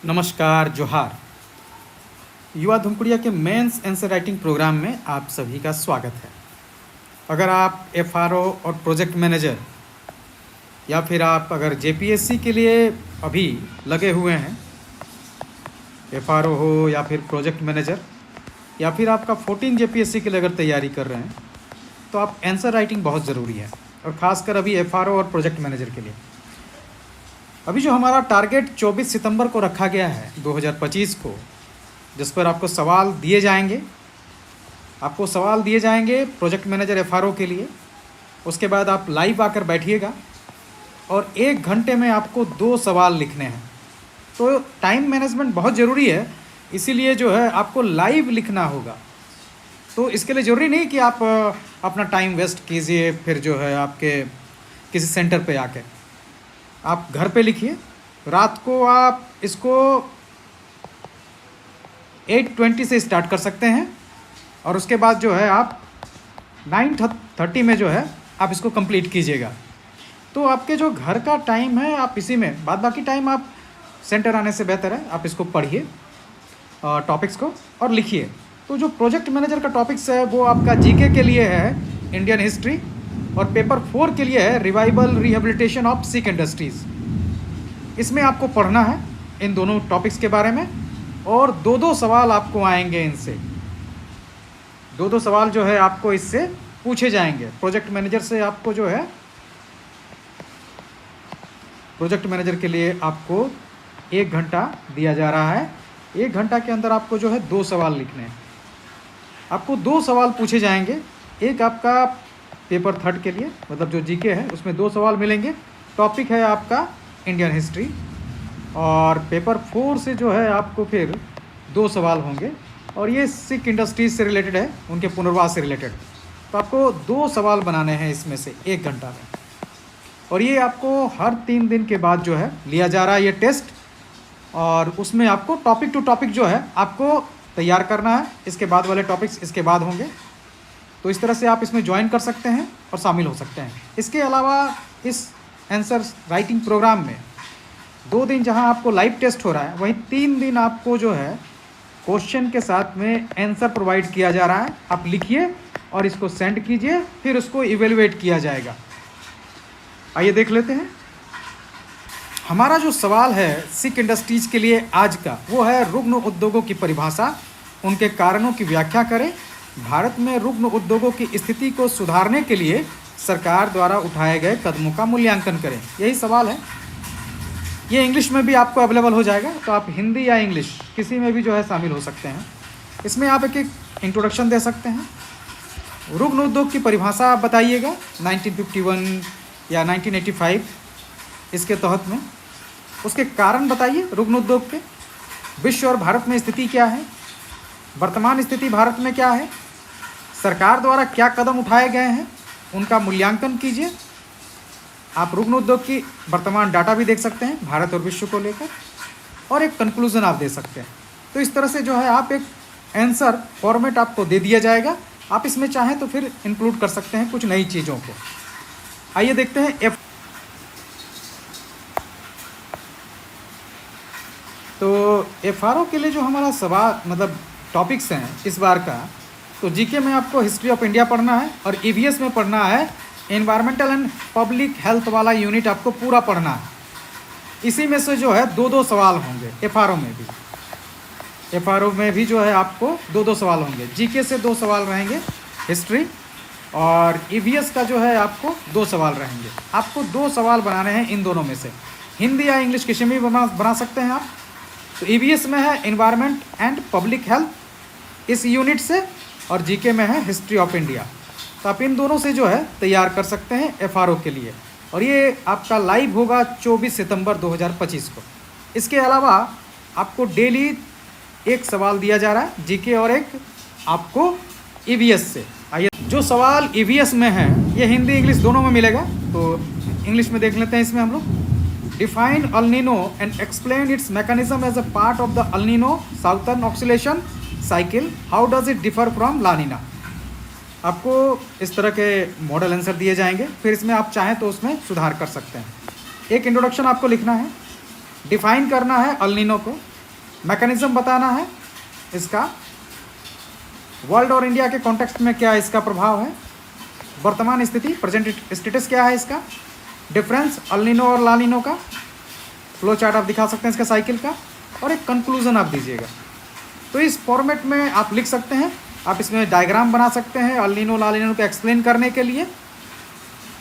नमस्कार, जोहार। युवा धुमकुड़िया के मेंस आंसर राइटिंग प्रोग्राम में आप सभी का स्वागत है। अगर आप एफआरओ और प्रोजेक्ट मैनेजर या फिर आप अगर जेपीएससी के लिए अभी लगे हुए हैं, एफआरओ हो या फिर प्रोजेक्ट मैनेजर, या फिर आपका 14 जेपीएससी के लिए अगर तैयारी कर रहे हैं, तो आप आंसर राइटिंग बहुत ज़रूरी है, और ख़ासकर अभी एफआरओ और प्रोजेक्ट मैनेजर के लिए। अभी जो हमारा टारगेट 24 सितंबर को रखा गया है 2025 को, जिस पर आपको सवाल दिए जाएंगे, प्रोजेक्ट मैनेजर एफआरओ के लिए। उसके बाद आप लाइव आकर बैठिएगा और 1 घंटे में आपको 2 सवाल लिखने हैं। तो टाइम मैनेजमेंट बहुत ज़रूरी है, इसीलिए जो है आपको लाइव लिखना होगा। तो इसके लिए ज़रूरी नहीं कि आप अपना टाइम वेस्ट कीजिए, फिर जो है आपके किसी सेंटर पे आके आप घर पे लिखिए। रात को आप इसको 8:20 से स्टार्ट कर सकते हैं, और उसके बाद जो है आप 9:30 में जो है आप इसको कंप्लीट कीजिएगा। तो आपके जो घर का टाइम है आप इसी में, बाद बाकी टाइम आप सेंटर आने से बेहतर है आप इसको पढ़िए टॉपिक्स को और लिखिए। तो जो प्रोजेक्ट मैनेजर का टॉपिक्स है वो आपका जीके के लिए है इंडियन हिस्ट्री, और पेपर 4 के लिए है revival rehabilitation of sick industries. इसमें आपको पढ़ना है इन दोनों टॉपिक्स के बारे में, और 2-2 सवाल आपको आएंगे इनसे। 2-2 सवाल जो है आपको इससे पूछे जाएंगे। प्रोजेक्ट मैनेजर से आपको जो है, प्रोजेक्ट मैनेजर के लिए आपको 1 घंटा दिया जा रहा है। 1 घंटा के अंदर आपको जो है 2 सवाल लिखने हैं। आपको 2 सवाल पूछे जाएंगे। एक आपका पेपर 3 के लिए, मतलब जो जीके है उसमें 2 सवाल मिलेंगे। टॉपिक है आपका इंडियन हिस्ट्री, और पेपर 4 से जो है आपको फिर 2 सवाल होंगे, और ये सिक इंडस्ट्रीज से रिलेटेड है, उनके पुनर्वास से रिलेटेड। तो आपको 2 सवाल बनाने हैं इसमें से 1 घंटा में, और ये आपको हर 3 दिन के बाद जो है लिया जा रहा है ये टेस्ट, और उसमें आपको टॉपिक टू टॉपिक जो है आपको तैयार करना है। इसके बाद वाले टॉपिक्स इसके बाद होंगे। तो इस तरह से आप इसमें ज्वाइन कर सकते हैं और शामिल हो सकते हैं। इसके अलावा इस आंसर राइटिंग प्रोग्राम में 2 दिन जहां आपको लाइव टेस्ट हो रहा है, वहीं 3 दिन आपको जो है क्वेश्चन के साथ में आंसर प्रोवाइड किया जा रहा है। आप लिखिए और इसको सेंड कीजिए, फिर उसको इवेलुएट किया जाएगा। आइए देख लेते हैं। हमारा जो सवाल है सिक इंडस्ट्रीज के लिए आज का, वो है रुग्ण उद्योगों की परिभाषा, उनके कारणों की व्याख्या करें, भारत में रुग्ण उद्योगों की स्थिति को सुधारने के लिए सरकार द्वारा उठाए गए कदमों का मूल्यांकन करें। यही सवाल है। ये इंग्लिश में भी आपको अवेलेबल हो जाएगा, तो आप हिंदी या इंग्लिश किसी में भी जो है शामिल हो सकते हैं। इसमें आप एक इंट्रोडक्शन दे सकते हैं। रुग्ण उद्योग की परिभाषा आप बताइएगा 1951 या 1985 इसके तहत में। उसके कारण बताइए रुग्ण उद्योग के। विश्व और भारत में स्थिति क्या है, वर्तमान स्थिति भारत में क्या है, सरकार द्वारा क्या कदम उठाए गए हैं, उनका मूल्यांकन कीजिए। आप रुग्ण उद्योग की वर्तमान डाटा भी देख सकते हैं भारत और विश्व को लेकर, और एक कंक्लूजन आप दे सकते हैं। तो इस तरह से जो है आप एक आंसर फॉर्मेट आपको दे दिया जाएगा। आप इसमें चाहें तो फिर इंक्लूड कर सकते हैं कुछ नई चीज़ों को। आइए देखते हैं तो एफआरओ के लिए जो हमारा सवाल मतलब टॉपिक्स हैं इस बार का, तो जीके में आपको हिस्ट्री ऑफ इंडिया पढ़ना है, और ईवीएस में पढ़ना है एनवायरमेंटल एंड पब्लिक हेल्थ वाला यूनिट आपको पूरा पढ़ना है। इसी में से जो है 2-2 सवाल होंगे। एफआरओ में भी जो है आपको 2-2 सवाल होंगे। जीके से 2 सवाल रहेंगे हिस्ट्री, और ईवीएस का जो है आपको 2 सवाल रहेंगे। आपको 2 सवाल बनाने हैं इन दोनों में से। हिंदी या इंग्लिश किसी में भी बना सकते हैं आप। तो ईवीएस में है एनवायरमेंट एंड पब्लिक हेल्थ इस यूनिट से, और जीके में है हिस्ट्री ऑफ इंडिया। तो आप इन दोनों से जो है तैयार कर सकते हैं एफआरओ के लिए, और ये आपका लाइव होगा 24 सितंबर 2025 को। इसके अलावा आपको डेली 1 सवाल दिया जा रहा है जीके, और एक आपको ईवीएस से। आइए, जो सवाल ईवीएस में है ये हिंदी इंग्लिश दोनों में मिलेगा, तो इंग्लिश में देख लेते हैं। इसमें हम लोग define El Nino and explain its mechanism as a part of the El Nino southern oscillation cycle, how does it differ from La Nina. आपको इस तरह के मॉडल आंसर दिए जाएंगे, फिर इसमें आप चाहें तो उसमें सुधार कर सकते हैं। एक इंट्रोडक्शन आपको लिखना है, डिफाइन करना है अल नीनो को, मैकेनिज्म बताना है इसका, वर्ल्ड और इंडिया के कॉन्टेक्स्ट में क्या इसका प्रभाव है, वर्तमान स्थिति प्रेजेंट स्टेटस क्या है इसका, डिफरेंस अल नीनो और ला नीनो का, फ्लो चार्ट आप दिखा सकते हैं इसका साइकिल का, और एक कंक्लूजन आप दीजिएगा। तो इस फॉर्मेट में आप लिख सकते हैं, आप इसमें डायग्राम बना सकते हैं अल नीनो ला नीनो को एक्सप्लेन करने के लिए,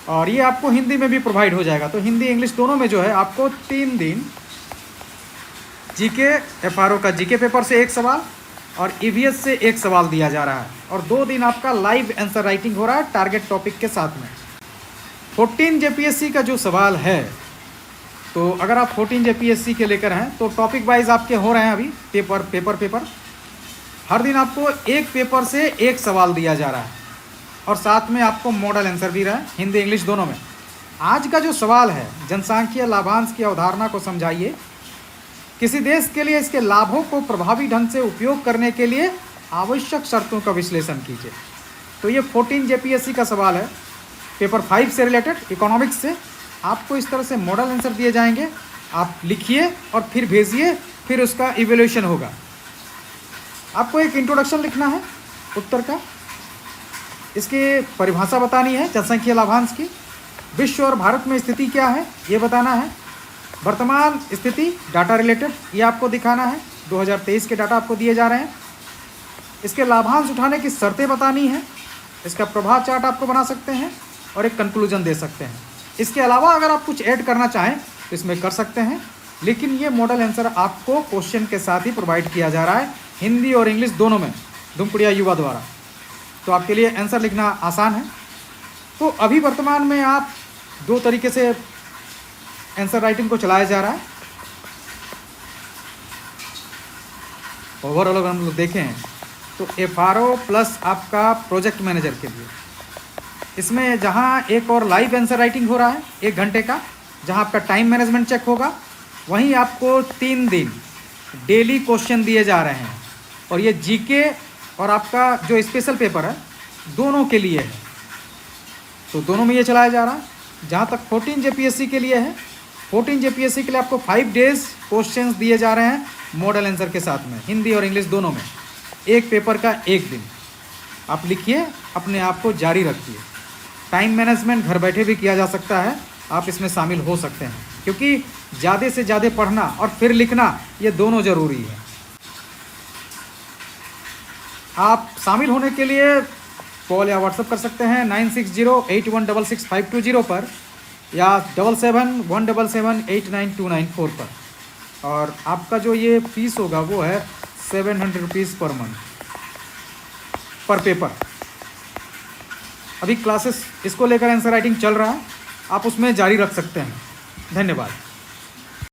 और ये आपको हिंदी में भी प्रोवाइड हो जाएगा। तो हिंदी इंग्लिश दोनों में जो है आपको 3 दिन जीके एफआरओ का जीके पेपर से 1 सवाल और ईवीएस से 1 सवाल दिया जा रहा है, और 2 दिन आपका लाइव आंसर राइटिंग हो रहा है टारगेट टॉपिक के साथ में। 14 जेपीएससी का जो सवाल है, तो अगर आप 14 जेपीएससी के लेकर हैं तो टॉपिक वाइज आपके हो रहे हैं अभी पेपर हर दिन आपको एक पेपर से 1 सवाल दिया जा रहा है, और साथ में आपको मॉडल आंसर भी रहा है हिंदी इंग्लिश दोनों में। आज का जो सवाल है, जनसांख्यिकीय लाभांश की अवधारणा को समझाइए, किसी देश के लिए इसके लाभों को प्रभावी ढंग से उपयोग करने के लिए आवश्यक शर्तों का विश्लेषण कीजिए। तो ये 14 जेपीएससी का सवाल है, पेपर 5 से रिलेटेड इकोनॉमिक्स से। आपको इस तरह से मॉडल आंसर दिए जाएंगे, आप लिखिए और फिर भेजिए, फिर उसका इवैल्यूएशन होगा। आपको एक इंट्रोडक्शन लिखना है उत्तर का, इसकी परिभाषा बतानी है जनसंख्यिकीय लाभांश की, विश्व और भारत में स्थिति क्या है ये बताना है, वर्तमान स्थिति डाटा रिलेटेड ये आपको दिखाना है, 2023 के डाटा आपको दिए जा रहे हैं, इसके लाभांश उठाने की शर्तें बतानी है, इसका प्रभाव चार्ट आपको बना सकते हैं और एक कंक्लूजन दे सकते हैं। इसके अलावा अगर आप कुछ ऐड करना चाहें तो इसमें कर सकते हैं, लेकिन ये मॉडल आंसर आपको क्वेश्चन के साथ ही प्रोवाइड किया जा रहा है हिंदी और इंग्लिश दोनों में धूमकुड़िया युवा द्वारा। तो आपके लिए आंसर लिखना आसान है। तो अभी वर्तमान में आप 2 तरीके से आंसर राइटिंग को चलाया जा रहा है। ओवरऑल अगर हम लोग देखें तो एफआरओ प्लस आपका प्रोजेक्ट मैनेजर के लिए, इसमें जहां एक और लाइव आंसर राइटिंग हो रहा है 1 घंटे का, जहां आपका टाइम मैनेजमेंट चेक होगा, वहीं आपको 3 दिन डेली क्वेश्चन दिए जा रहे हैं, और ये जीके और आपका जो स्पेशल पेपर है दोनों के लिए है। तो दोनों में ये चलाया जा रहा है। जहाँ तक 14 जेपीएससी के लिए है, 14 जेपीएससी के लिए आपको 5 डेज क्वेश्चंस दिए जा रहे हैं मॉडल आंसर के साथ में, हिंदी और इंग्लिश दोनों में, एक पेपर का 1 दिन। आप लिखिए, अपने आप को जारी रखिए। टाइम मैनेजमेंट घर बैठे भी किया जा सकता है, आप इसमें शामिल हो सकते हैं, क्योंकि ज़्यादा से ज़्यादा पढ़ना और फिर लिखना ये दोनों ज़रूरी है। आप शामिल होने के लिए कॉल या व्हाट्सएप कर सकते हैं 9608166520 पर, या 7717789294 पर। और आपका जो ये फीस होगा वो है 700 रुपीज़ पर मंथ पर पेपर। अभी क्लासेस इसको लेकर आंसर राइटिंग चल रहा है, आप उसमें जारी रख सकते हैं। धन्यवाद।